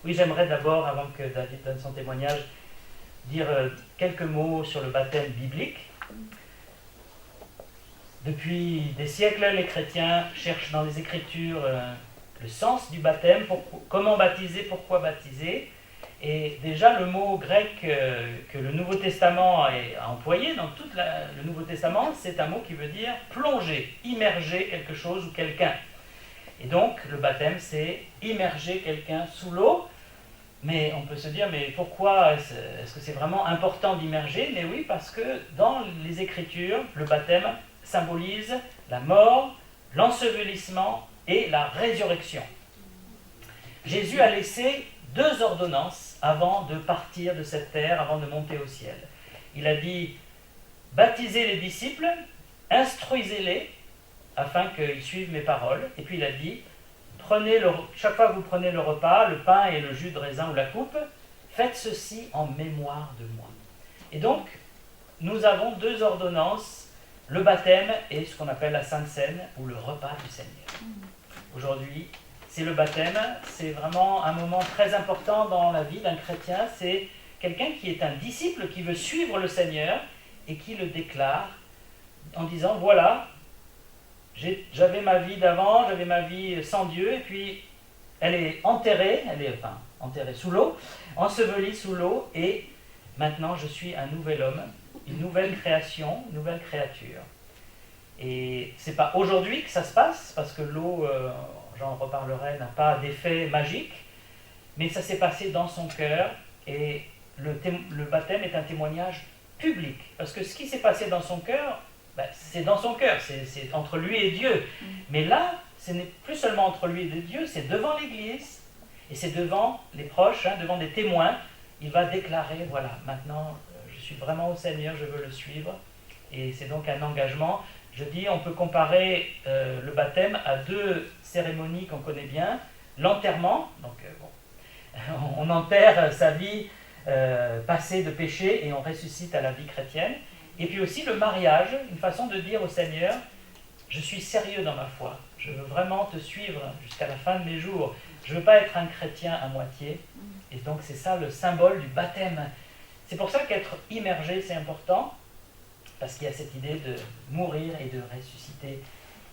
Oui, j'aimerais d'abord, avant que David donne son témoignage, dire quelques mots sur le baptême biblique. Depuis des siècles, les chrétiens cherchent dans les Écritures le sens du baptême, comment baptiser, pourquoi baptiser. Et déjà, le mot grec que le Nouveau Testament a employé dans tout le Nouveau Testament, c'est un mot qui veut dire plonger, immerger quelque chose ou quelqu'un. Et donc, le baptême, c'est immerger quelqu'un sous l'eau. Mais on peut se dire, mais pourquoi est-ce que c'est vraiment important d'immerger? Mais oui, parce que dans les Écritures, le baptême symbolise la mort, l'ensevelissement et la résurrection. Jésus a laissé 2 ordonnances avant de partir de cette terre, avant de monter au ciel. Il a dit, baptisez les disciples, instruisez-les, afin qu'ils suivent mes paroles. Et puis il a dit, chaque fois que vous prenez le repas, le pain et le jus de raisin ou la coupe, faites ceci en mémoire de moi. Et donc, nous avons 2 ordonnances, le baptême et ce qu'on appelle la Sainte Seine ou le repas du Seigneur. Aujourd'hui, c'est le baptême, c'est vraiment un moment très important dans la vie d'un chrétien, c'est quelqu'un qui est un disciple, qui veut suivre le Seigneur et qui le déclare en disant, voilà, j'avais ma vie d'avant, j'avais ma vie sans Dieu, et puis elle est enterrée sous l'eau, ensevelie sous l'eau, et maintenant je suis un nouvel homme, une nouvelle création, une nouvelle créature. Et c'est pas aujourd'hui que ça se passe, parce que l'eau, j'en reparlerai, n'a pas d'effet magique, mais ça s'est passé dans son cœur, et le baptême est un témoignage public, parce que ce qui s'est passé dans son cœur, c'est dans son cœur, c'est entre lui et Dieu. Mais là, ce n'est plus seulement entre lui et Dieu, c'est devant l'Église, et c'est devant les proches, devant des témoins. Il va déclarer, voilà, maintenant, je suis vraiment au Seigneur, je veux le suivre. Et c'est donc un engagement. Je dis, on peut comparer le baptême à 2 cérémonies qu'on connaît bien. L'enterrement, donc on enterre sa vie passée de péché et on ressuscite à la vie chrétienne. Et puis aussi le mariage, une façon de dire au Seigneur, je suis sérieux dans ma foi, je veux vraiment te suivre jusqu'à la fin de mes jours, je ne veux pas être un chrétien à moitié. Et donc c'est ça le symbole du baptême. C'est pour ça qu'être immergé c'est important, parce qu'il y a cette idée de mourir et de ressusciter.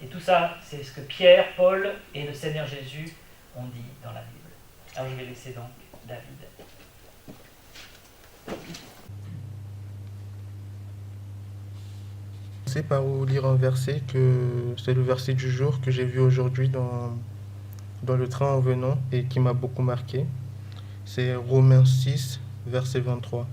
Et tout ça, c'est ce que Pierre, Paul et le Seigneur Jésus ont dit dans la Bible. Alors je vais laisser donc David. Je vais par lire un verset que c'est le verset du jour que j'ai vu aujourd'hui dans le train en venant et qui m'a beaucoup marqué. C'est Romains 6, verset 23.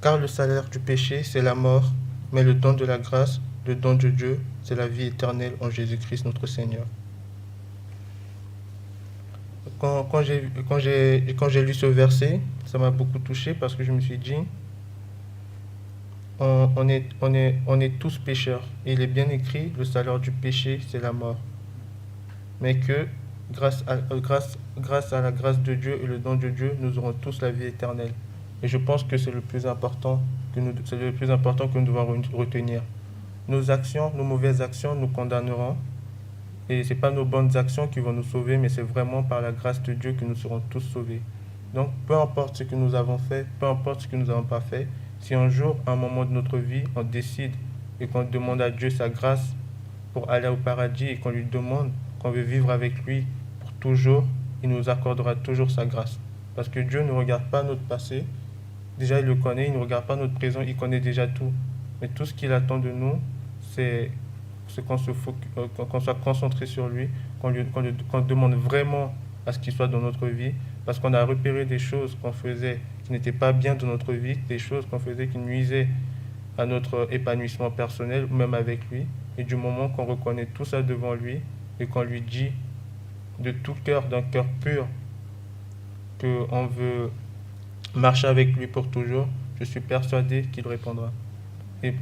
Car le salaire du péché, c'est la mort, mais le don de la grâce, le don de Dieu, c'est la vie éternelle en Jésus-Christ notre Seigneur. Quand j'ai lu ce verset, ça m'a beaucoup touché parce que je me suis dit, on est tous pécheurs. Et il est bien écrit, le salaire du péché, c'est la mort. Mais que grâce à la grâce de Dieu et le don de Dieu, nous aurons tous la vie éternelle. Et je pense que c'est le plus important que nous devons retenir. Nos actions, nos mauvaises actions nous condamneront. Et ce n'est pas nos bonnes actions qui vont nous sauver, mais c'est vraiment par la grâce de Dieu que nous serons tous sauvés. Donc, peu importe ce que nous avons fait, peu importe ce que nous n'avons pas fait, si un jour, à un moment de notre vie, on décide et qu'on demande à Dieu sa grâce pour aller au paradis et qu'on lui demande qu'on veut vivre avec lui pour toujours, il nous accordera toujours sa grâce. Parce que Dieu ne regarde pas notre passé, déjà il le connaît, il ne regarde pas notre présent, il connaît déjà tout. Mais tout ce qu'il attend de nous, c'est qu'on soit concentré sur lui, qu'on demande vraiment à ce qu'il soit dans notre vie, parce qu'on a repéré des choses qu'on faisait qui n'étaient pas bien dans notre vie, des choses qu'on faisait qui nuisaient à notre épanouissement personnel, même avec lui. Et du moment qu'on reconnaît tout ça devant lui et qu'on lui dit de tout cœur, d'un cœur pur, qu'on veut marcher avec lui pour toujours, je suis persuadé qu'il répondra. Et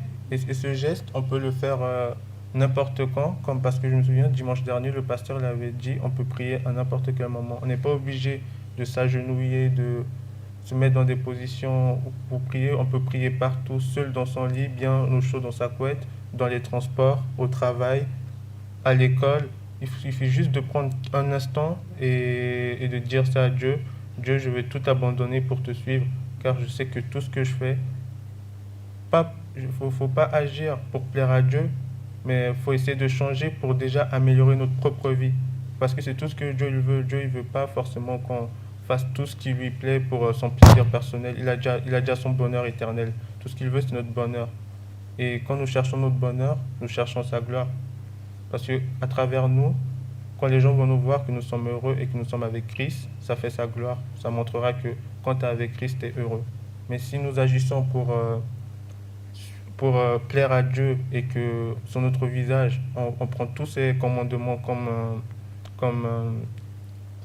ce geste, on peut le faire n'importe quand, comme parce que je me souviens, dimanche dernier, le pasteur l'avait dit, on peut prier à n'importe quel moment. On n'est pas obligé de s'agenouiller, de se mettre dans des positions pour prier. On peut prier partout, seul dans son lit, bien au chaud dans sa couette, dans les transports, au travail, à l'école, Il suffit juste de prendre un instant et de dire ça à Dieu. Dieu, je vais tout abandonner pour te suivre, car je sais que tout ce que je fais, faut pas agir pour plaire à Dieu, mais il faut essayer de changer pour déjà améliorer notre propre vie. Parce que c'est tout ce que Dieu il veut. Dieu il veut pas forcément qu'on fasse tout ce qui lui plaît pour son plaisir personnel. Il a déjà son bonheur éternel. Tout ce qu'il veut, c'est notre bonheur. Et quand nous cherchons notre bonheur, nous cherchons sa gloire. Parce que à travers nous, quand les gens vont nous voir que nous sommes heureux et que nous sommes avec Christ, ça fait sa gloire. Ça montrera que quand tu es avec Christ, tu es heureux. Mais si nous agissons pour plaire à Dieu et que sur notre visage, on prend tous ces commandements comme,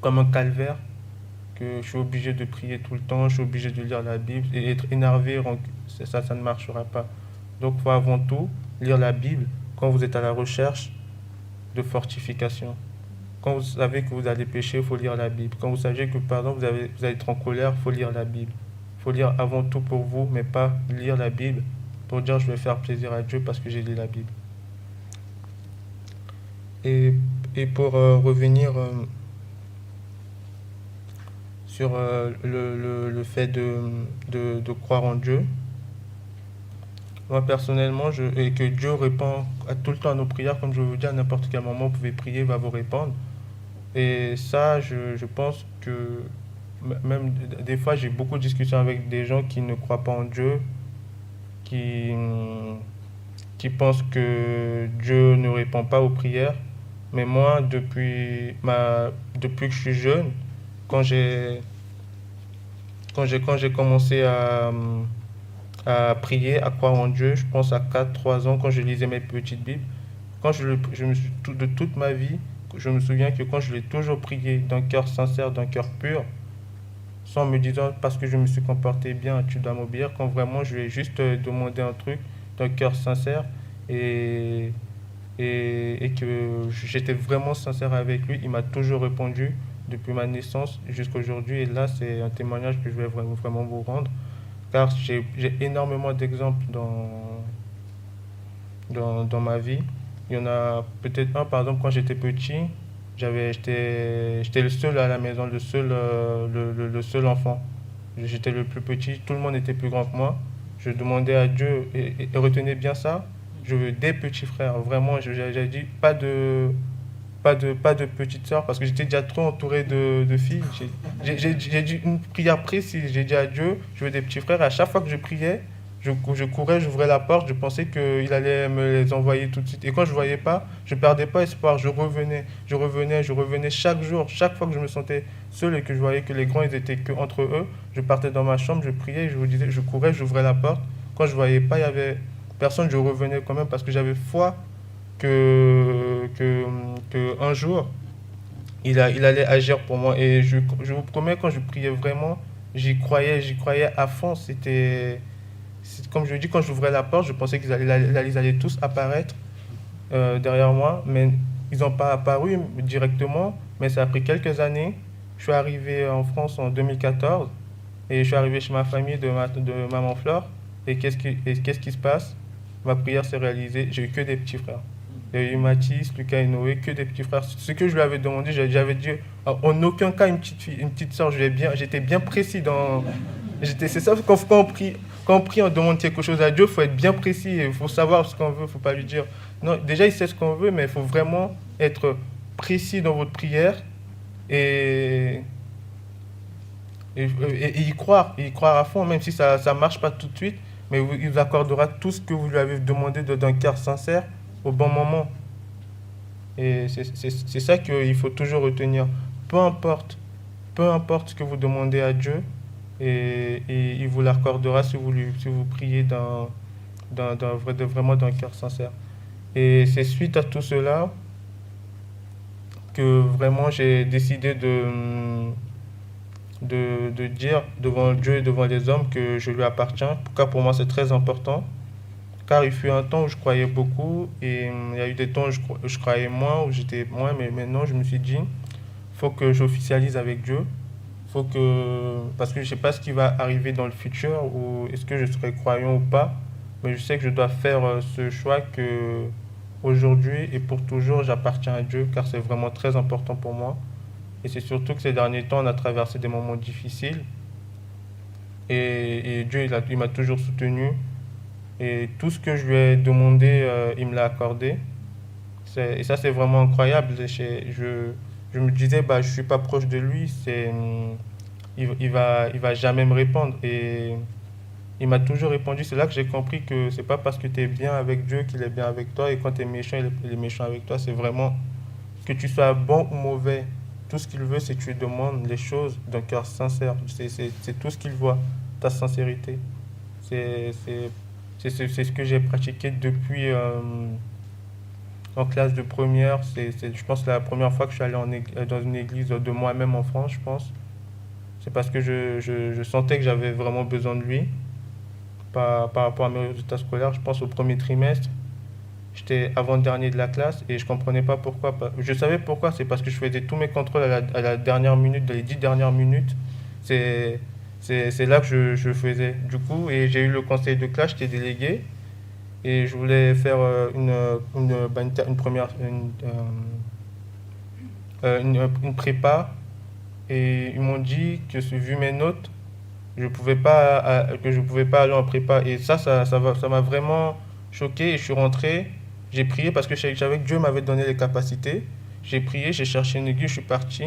comme un calvaire, que je suis obligé de prier tout le temps, je suis obligé de lire la Bible et être énervé, ça ne marchera pas. Donc, il faut avant tout lire la Bible quand vous êtes à la recherche de fortification. Quand vous savez que vous allez pécher, il faut lire la Bible. Quand vous savez que, par exemple, vous allez être en colère, il faut lire la Bible. Il faut lire avant tout pour vous, mais pas lire la Bible pour dire je vais faire plaisir à Dieu parce que j'ai lu la Bible. Et, et pour revenir sur le fait de croire en Dieu, moi personnellement, et que Dieu répond tout le temps à nos prières, comme je vous dis, à n'importe quel moment, vous pouvez prier, il va vous répondre. Et ça, je pense que même des fois, j'ai beaucoup de discussions avec des gens qui ne croient pas en Dieu, qui, qui pensent que Dieu ne répond pas aux prières. Mais moi, depuis que je suis jeune, quand j'ai quand j'ai commencé à prier, à croire en Dieu, je pense à 4 3 ans, quand je lisais mes petites Bibles, je me suis, de toute ma vie, je me souviens que quand je l'ai toujours prié d'un cœur sincère, d'un cœur pur, sans me disant parce que je me suis comporté bien, tu dois m'obéir, quand vraiment je lui ai juste demandé un truc d'un cœur sincère et, et que j'étais vraiment sincère avec lui, il m'a toujours répondu depuis ma naissance jusqu'à aujourd'hui. Et là, c'est un témoignage que je vais vraiment vous rendre, car j'ai énormément d'exemples dans ma vie. Il y en a peut-être un, par exemple, quand j'étais petit, j'étais le seul à la maison, le seul enfant. J'étais le plus petit, tout le monde était plus grand que moi. Je demandais à Dieu, et retenez bien ça, je veux des petits frères. Vraiment, j'ai dit pas de petite sœur parce que j'étais déjà trop entouré de filles. J'ai dit une prière précise. J'ai dit à Dieu, je veux des petits frères. Et à chaque fois que je priais, je courais, j'ouvrais la porte, je pensais qu'il allait me les envoyer tout de suite. Et quand je ne voyais pas, je ne perdais pas espoir. Je revenais chaque jour. Chaque fois que je me sentais seul et que je voyais que les grands, ils étaient que entre eux, je partais dans ma chambre, je priais, je vous disais, je courais, j'ouvrais la porte. Quand je ne voyais pas, il y avait personne, je revenais quand même parce que j'avais foi que un jour, il allait agir pour moi. Et je vous promets, quand je priais vraiment, j'y croyais à fond. Comme je dis, quand j'ouvrais la porte, je pensais ils allaient tous apparaître derrière moi, mais ils n'ont pas apparu directement, mais ça a pris quelques années. Je suis arrivé en France en 2014 et je suis arrivé chez ma famille de Maman Flore. Et qu'est-ce qui se passe? Ma prière s'est réalisée, j'ai eu que des petits frères. Il y a eu Mathis, Lucas et Noé, que des petits frères. Ce que je lui avais demandé, j'avais dit en aucun cas une petite fille, une petite soeur. J'étais bien précis dans. C'est ça, quand on prie, on demande quelque chose à Dieu, il faut être bien précis, il faut savoir ce qu'on veut, il ne faut pas lui dire. Non, déjà, il sait ce qu'on veut, mais il faut vraiment être précis dans votre prière et, et y croire à fond, même si ça ne marche pas tout de suite, mais il vous accordera tout ce que vous lui avez demandé d'un cœur sincère au bon moment. Et c'est ça qu'il faut toujours retenir. Peu importe, peu importe ce que vous demandez à Dieu, et il vous l'accordera si vous priez vraiment d'un cœur sincère. Et c'est suite à tout cela que vraiment j'ai décidé de dire devant Dieu et devant les hommes que je lui appartiens, car pour moi c'est très important. Car il fut un temps où je croyais beaucoup et il y a eu des temps où je croyais moins, où j'étais moins, mais maintenant je me suis dit, il faut que j'officialise avec Dieu. Parce que je ne sais pas ce qui va arriver dans le futur, ou est-ce que je serai croyant ou pas, mais je sais que je dois faire ce choix aujourd'hui et pour toujours, j'appartiens à Dieu car c'est vraiment très important pour moi. Et c'est surtout que ces derniers temps, on a traversé des moments difficiles et Dieu, il m'a toujours soutenu. Et tout ce que je lui ai demandé, il me l'a accordé. Et ça, c'est vraiment incroyable. Je me disais, bah, je suis pas proche de lui, il va jamais me répondre. Et il m'a toujours répondu. C'est là que j'ai compris que c'est pas parce que tu es bien avec Dieu qu'il est bien avec toi. Et quand tu es méchant, il est méchant avec toi. C'est vraiment que tu sois bon ou mauvais. Tout ce qu'il veut, c'est que tu lui demandes les choses d'un cœur sincère. C'est tout ce qu'il voit, ta sincérité. C'est c'est- c'est ce que j'ai pratiqué depuis en classe de première. Je pense, la première fois que je suis allé dans une église de moi-même en France, je pense. C'est parce que je sentais que j'avais vraiment besoin de lui par rapport à mes résultats scolaires. Je pense au premier trimestre, j'étais avant-dernier de la classe et je comprenais pas pourquoi. Je savais pourquoi, c'est parce que je faisais tous mes contrôles à la dernière minute, dans les 10 dernières minutes. C'est c'est là que je faisais. Du coup, et j'ai eu le conseil de classe, j'étais délégué et je voulais faire une première une prépa et ils m'ont dit que vu mes notes, que je pouvais pas aller en prépa et ça m'a vraiment choqué et je suis rentré, j'ai prié parce que je savais que Dieu m'avait donné les capacités. J'ai prié, j'ai cherché une aiguille, je suis parti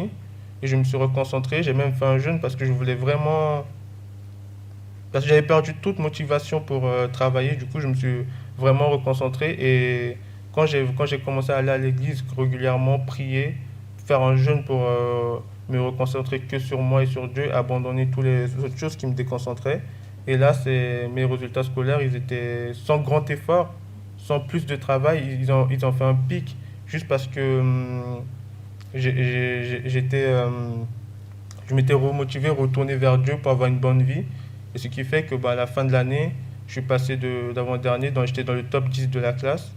et je me suis reconcentré, j'ai même fait un jeûne parce que je voulais vraiment parce que j'avais perdu toute motivation pour travailler, du coup je me suis vraiment reconcentré et quand j'ai commencé à aller à l'église régulièrement, prier, faire un jeûne pour me reconcentrer que sur moi et sur Dieu, abandonner toutes les autres choses qui me déconcentraient. Et là, mes résultats scolaires, ils étaient sans grand effort, sans plus de travail, ils ont fait un pic juste parce que j'étais je m'étais remotivé, retourné vers Dieu pour avoir une bonne vie. Et ce qui fait que bah, à la fin de l'année, je suis passé d'avant-dernier, j'étais dans le top 10 de la classe.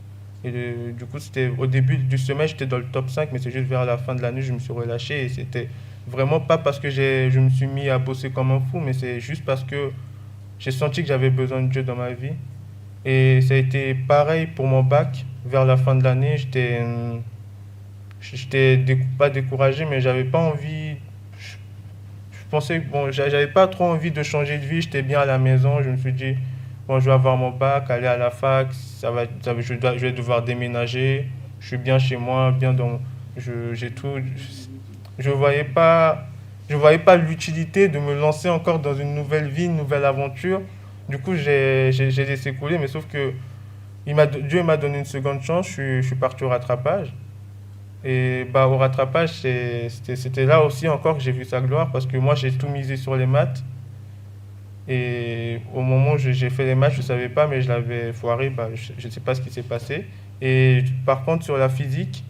Et du coup, c'était au début du semestre, j'étais dans le top 5 mais c'est juste vers la fin de l'année, je me suis relâché. Et c'était vraiment pas parce que je me suis mis à bosser comme un fou, mais c'est juste parce que j'ai senti que j'avais besoin de Dieu dans ma vie. Et ça a été pareil pour mon bac. Vers la fin de l'année, pas découragé, mais j'avais pas envie. Je pensais que bon, j'avais pas trop envie de changer de vie, j'étais bien à la maison, je me suis dit, bon, je vais avoir mon bac, aller à la fac, je vais devoir déménager, je suis bien chez moi, bien dans, j'ai tout, je voyais pas, je voyais pas l'utilité de me lancer encore dans une nouvelle vie, une nouvelle aventure. Du coup, j'ai laissé couler, mais sauf que Dieu m'a donné une seconde chance, je suis parti au rattrapage. Et bah, au rattrapage, c'était là aussi encore que j'ai vu sa gloire parce que moi, j'ai tout misé sur les maths. Et au moment où j'ai fait les maths, je ne savais pas, mais je l'avais foiré. Bah, je ne sais pas ce qui s'est passé. Et par contre, sur la physique,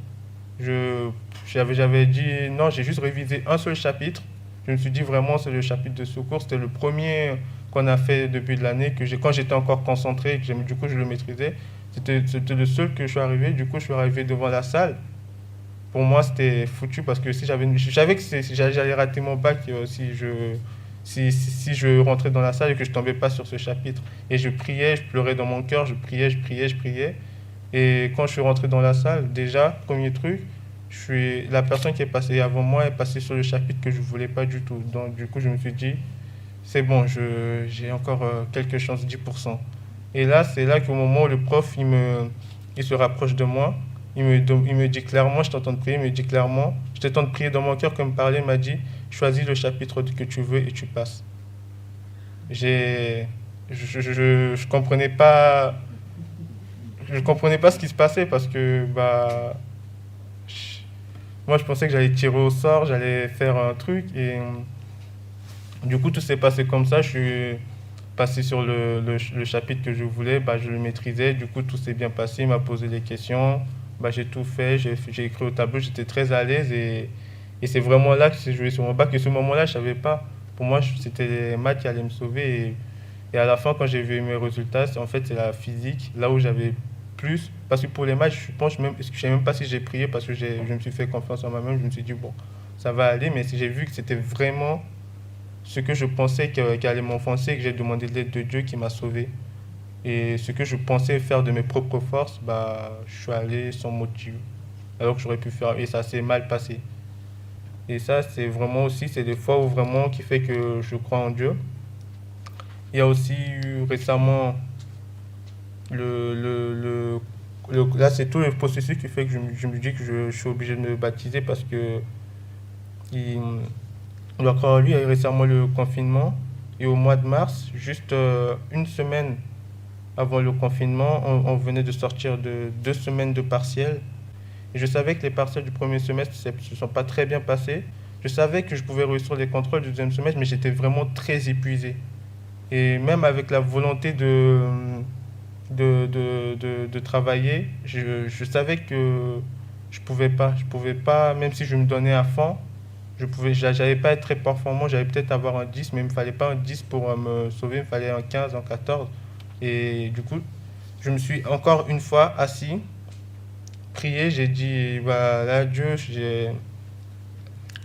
je, j'avais dit non, j'ai juste révisé un seul chapitre. Je me suis dit vraiment, c'est le chapitre de secours. C'était le premier qu'on a fait depuis de l'année, quand j'étais encore concentré, du coup, je le maîtrisais. C'était le seul que je suis arrivé. Du coup, je suis arrivé devant la salle. Pour moi, c'était foutu parce que si je savais que j'allais rater mon bac si je rentrais dans la salle et que je tombais pas sur ce chapitre. Et je priais, je pleurais dans mon cœur, je priais, je priais, je priais. Et quand je suis rentré dans la salle, déjà, premier truc, la personne qui est passée avant moi est passée sur le chapitre que je voulais pas du tout. Donc, du coup, je me suis dit, c'est bon, j'ai encore quelques chances, 10%. Et là, c'est là qu'au moment où le prof, il se rapproche de moi, il me dit clairement, je t'entends prier, il me dit clairement, je t'entends prier dans mon cœur comme parler, il m'a dit, choisis le chapitre que tu veux et tu passes. J'ai, je comprenais pas ce qui se passait parce que, bah, je- moi, je pensais que j'allais tirer au sort, j'allais faire un truc et du coup, tout s'est passé comme ça. Je suis passé sur le chapitre que je voulais, bah, je le maîtrisais. Du coup, tout s'est bien passé. Il m'a posé des questions. Bah, j'ai tout fait. J'ai écrit au tableau. J'étais très à l'aise. Et c'est vraiment là que j'ai joué sur mon bac. Et ce moment-là, je savais pas. Pour moi, c'était les maths qui allaient me sauver. Et à la fin, quand j'ai vu mes résultats, en fait, c'est la physique. Là où j'avais plus. Parce que pour les maths, je pense même, je sais même pas si j'ai prié parce que je me suis fait confiance en moi-même. Je me suis dit, bon, ça va aller. Mais si j'ai vu que c'était vraiment ce que je pensais qu'elle allait m'enfoncer, que j'ai demandé l'aide de Dieu qui m'a sauvé. Et ce que je pensais faire de mes propres forces, bah, je suis allé sans motif. Alors que j'aurais pu faire, et ça s'est mal passé. Et ça, c'est vraiment aussi, c'est des fois où vraiment qui fait que je crois en Dieu. Il y a aussi eu récemment le, le, le, là, c'est tout le processus qui fait que je me dis que je suis obligé de me baptiser parce que il, encore lui, il y a eu récemment le confinement. Et au mois de mars, juste une semaine avant le confinement, on venait de sortir de 2 semaines de partiels. Et je savais que les partiels du premier semestre ne se sont pas très bien passés. Je savais que je pouvais réussir les contrôles du deuxième semestre, mais j'étais vraiment très épuisé. Et même avec la volonté de travailler, je savais que je pouvais pas. Je pouvais pas, même si je me donnais à fond, j'allais pas être très performant. J'allais peut-être avoir un 10, mais il me fallait pas un 10 pour me sauver. Il me fallait un 15, un 14. Et du coup, je me suis encore une fois assis, prié. J'ai dit, bah, là, Dieu,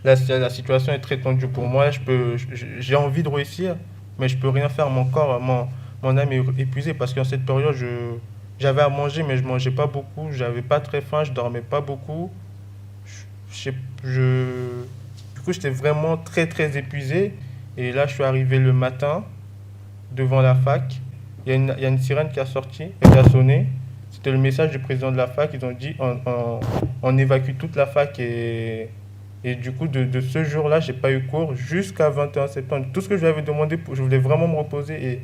la situation est très tendue pour moi. J'ai envie de réussir, mais je peux rien faire. Mon corps, mon âme est épuisée parce qu'en cette période, j'avais à manger, mais je mangeais pas beaucoup. J'avais pas très faim, je dormais pas beaucoup. Je, je, du coup, j'étais vraiment très très épuisé. Et là, je suis arrivé le matin devant la fac. Il y a une sirène qui a sorti, qui a sonné. C'était le message du président de la fac. Ils ont dit on évacue toute la fac et du coup, de ce jour-là, j'ai pas eu cours jusqu'à 21 septembre. Tout ce que je lui avais demandé, je voulais vraiment me reposer. Et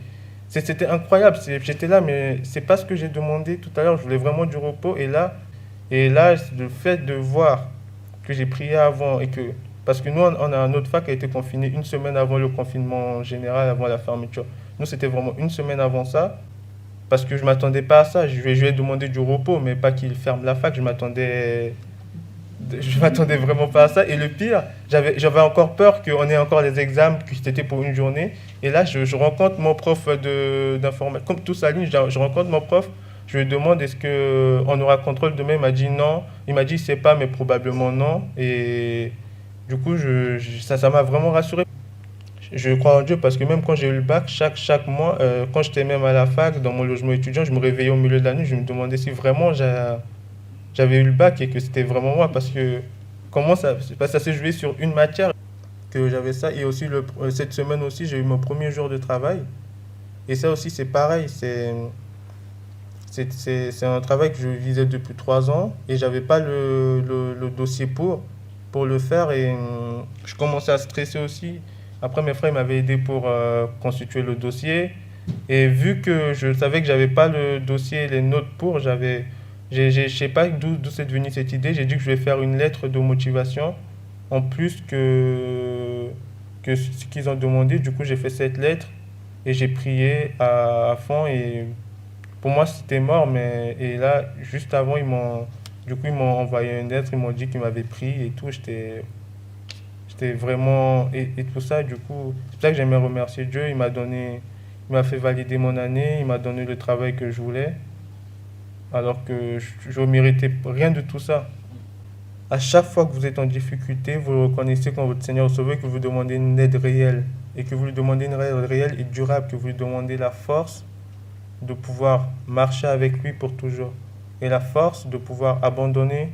c'était incroyable. J'étais là, mais c'est pas ce que j'ai demandé tout à l'heure. Je voulais vraiment du repos. Et là, le fait de voir que j'ai prié avant et que. Parce que nous, on a un autre fac qui a été confiné une semaine avant le confinement général, avant la fermeture. Nous, c'était vraiment une semaine avant ça. Parce que je m'attendais pas à ça. Je lui ai demandé du repos, mais pas qu'il ferme la fac. Je m'attendais vraiment pas à ça. Et le pire, j'avais encore peur qu'on ait encore des examens, que c'était pour une journée. Et là, je rencontre mon prof d'informatique. Comme tout s'aligne, je rencontre mon prof. Je lui demande est-ce qu'on aura contrôle demain. Il m'a dit non. Il m'a dit c'est pas, mais probablement non. Et du coup, ça m'a vraiment rassuré. Je crois en Dieu parce que même quand j'ai eu le bac, chaque mois, quand j'étais même à la fac, dans mon logement étudiant, je me réveillais au milieu de la nuit. Je me demandais si vraiment j'avais eu le bac et que c'était vraiment moi parce que comment ça s'est joué sur une matière que j'avais ça et aussi cette semaine aussi j'ai eu mon premier jour de travail et ça aussi c'est pareil c'est un travail que je visais depuis 3 ans et j'avais pas le dossier pour le faire et je commençais à stresser aussi. Après mes frères ils m'avaient aidé pour constituer le dossier et vu que je savais que j'avais pas le dossier, les notes pour, je sais pas d'où c'est devenu cette idée. J'ai dit que je vais faire une lettre de motivation en plus que ce qu'ils ont demandé. Du coup, j'ai fait cette lettre et j'ai prié à fond. Et pour moi, c'était mort. Et là, juste avant, ils m'ont envoyé une lettre. Ils m'ont dit qu'ils m'avaient pris et tout. J'étais vraiment. Et tout ça, du coup, c'est pour ça que j'aimerais remercier Dieu. Il m'a fait valider mon année. Il m'a donné le travail que je voulais alors que je ne méritais rien de tout ça. À chaque fois que vous êtes en difficulté, vous reconnaissez quand votre Seigneur est sauvé, que vous demandez une aide réelle, et que vous lui demandez une aide réelle et durable, que vous lui demandez la force de pouvoir marcher avec lui pour toujours, et la force de pouvoir abandonner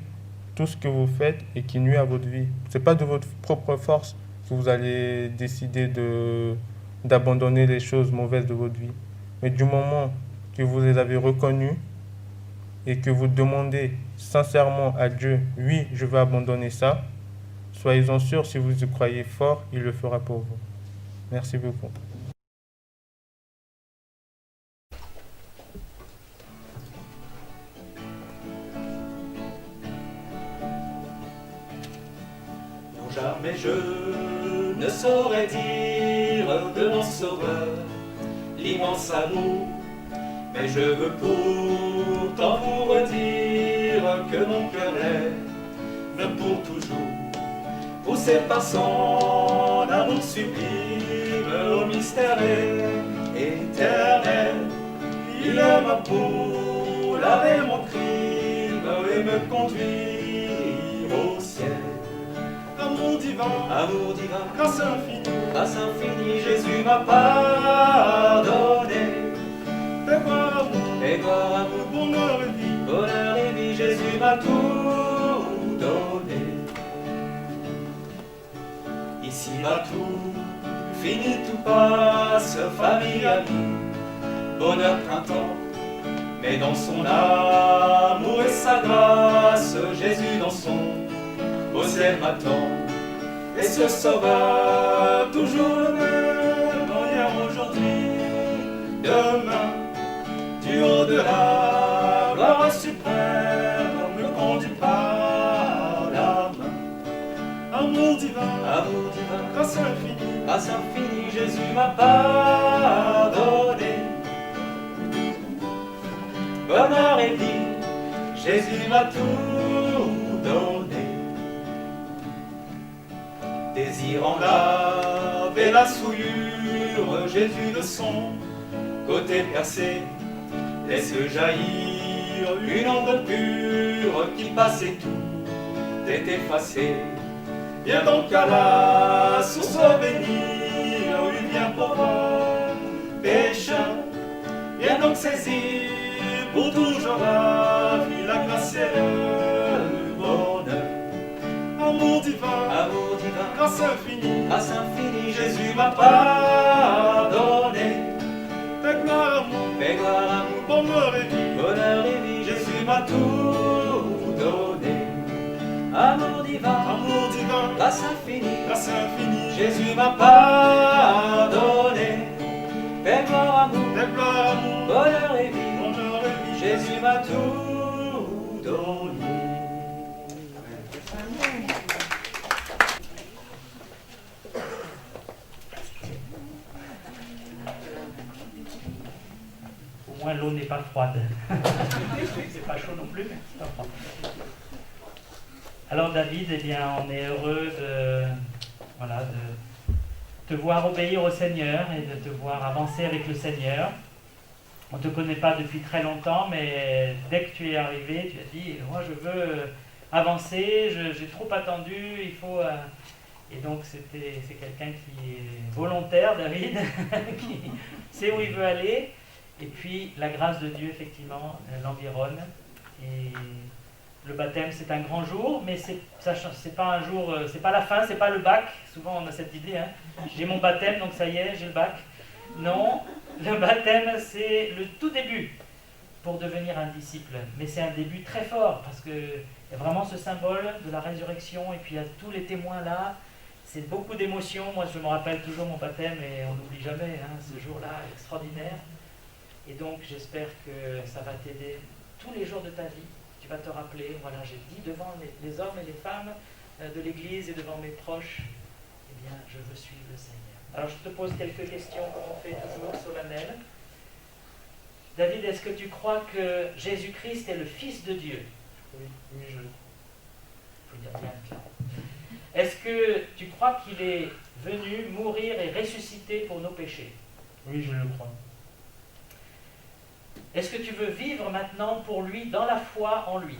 tout ce que vous faites et qui nuit à votre vie. Ce n'est pas de votre propre force que vous allez décider d'abandonner les choses mauvaises de votre vie, mais du moment que vous les avez reconnues, et que vous demandez sincèrement à Dieu, oui, je vais abandonner ça, soyez-en sûrs, si vous y croyez fort, il le fera pour vous. Merci beaucoup. Non, jamais je ne saurais dire de mon sauveur l'immense amour, mais je veux pourtant vous redire que mon cœur lève pour toujours, poussé par son amour sublime au mystère éternel. Il aime pour laver mon crime et me conduire au ciel. Amour divin, grâce infinie, Jésus m'a pardonné. De quoi gloire, amour, bonheur et vie, Jésus m'a tout donné. Ici-bas tout finit, tout passe, famille, amis, bonheur, printemps, mais dans son amour et sa grâce, Jésus dans son beau ciel m'attend. Et ce sauveur, toujours le même, hier, aujourd'hui, demain, du haut de la gloire suprême, me conduit par la main. Amour divin, grâce infinie, Jésus m'a pardonné. Bonheur et vie, Jésus m'a tout donné. Désirant laver la souillure, Jésus de son côté percé laisse jaillir une onde pure qui passait tout est effacé. Viens donc à la source bénie, où il vient pour pécheur. Viens donc saisir pour toujours la vie, la grâce et le bonheur. Amour divin, grâce infinie, Jésus m'a pardonné. Paix, gloire, amour, bonheur et vie, Jésus m'a tout donné. Amour divin, grâce infinie, Jésus m'a pardonné. Paix, gloire, amour, bonheur et vie, Jésus m'a tout donné. Au moins l'eau n'est pas froide. C'est pas chaud non plus, mais c'est pas froid. Alors David, eh bien, on est heureux de te voir obéir au Seigneur et de te voir avancer avec le Seigneur. On ne te connaît pas depuis très longtemps, mais dès que tu es arrivé, tu as dit, moi je veux avancer, j'ai trop attendu, il faut... Et donc c'est quelqu'un qui est volontaire, David, qui sait où il veut aller. Et puis la grâce de Dieu, effectivement, l'environne. Et le baptême, c'est un grand jour, mais c'est pas un jour, c'est pas la fin, c'est pas le bac. Souvent on a cette idée, hein. J'ai mon baptême, donc ça y est, j'ai le bac. Non, le baptême, c'est le tout début pour devenir un disciple. Mais c'est un début très fort, parce qu'il y a vraiment ce symbole de la résurrection, et puis il y a tous les témoins là. C'est beaucoup d'émotions. Moi, je me rappelle toujours mon baptême, et on n'oublie jamais ce jour-là extraordinaire. Et donc, j'espère que ça va t'aider tous les jours de ta vie. Tu vas te rappeler, voilà, j'ai dit devant les hommes et les femmes de l'Église et devant mes proches, eh bien, je veux suivre le Seigneur. Alors, je te pose quelques questions, comme on fait toujours, solennelles. David, est-ce que tu crois que Jésus-Christ est le Fils de Dieu? Oui, je le crois. Il faut dire bien clair. Est-ce que tu crois qu'il est venu mourir et ressusciter pour nos péchés? Oui, je le crois. Est-ce que tu veux vivre maintenant pour lui, dans la foi en lui?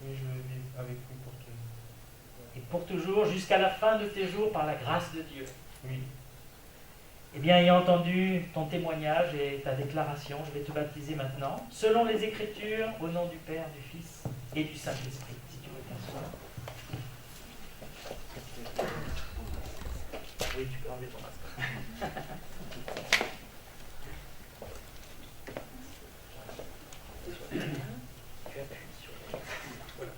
Oui, je veux vivre avec lui pour toujours. Et pour toujours, jusqu'à la fin de tes jours, par la grâce de Dieu. Oui. Eh bien, ayant entendu ton témoignage et ta déclaration, je vais te baptiser maintenant, selon les Écritures, au nom du Père, du Fils et du Saint-Esprit. Si tu veux t'asseoir. Oui, tu peux enlever ton masque. Tu appuies sur le... Voilà.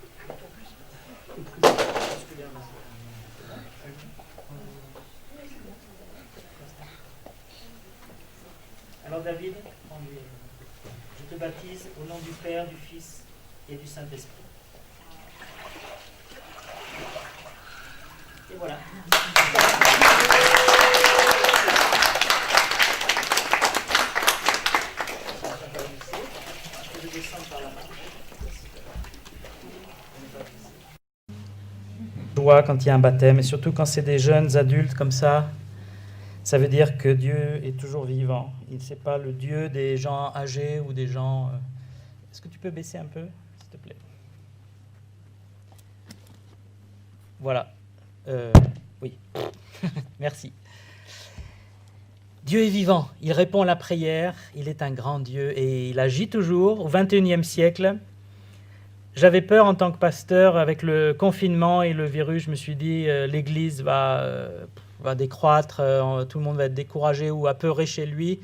Alors David, je te baptise au nom du Père, du Fils et du Saint-Esprit. Et voilà. Je vais descendre par la marche. Joie quand il y a un baptême, et surtout quand c'est des jeunes adultes comme ça veut dire que Dieu est toujours vivant. Il n'est pas le Dieu des gens âgés ou des gens... Est-ce que tu peux baisser un peu, s'il te plaît? Voilà. Oui. Merci. Dieu est vivant, il répond à la prière, il est un grand Dieu et il agit toujours. Au XXIe siècle, j'avais peur en tant que pasteur avec le confinement et le virus. Je me suis dit, l'Église va décroître, tout le monde va être découragé ou apeuré chez lui.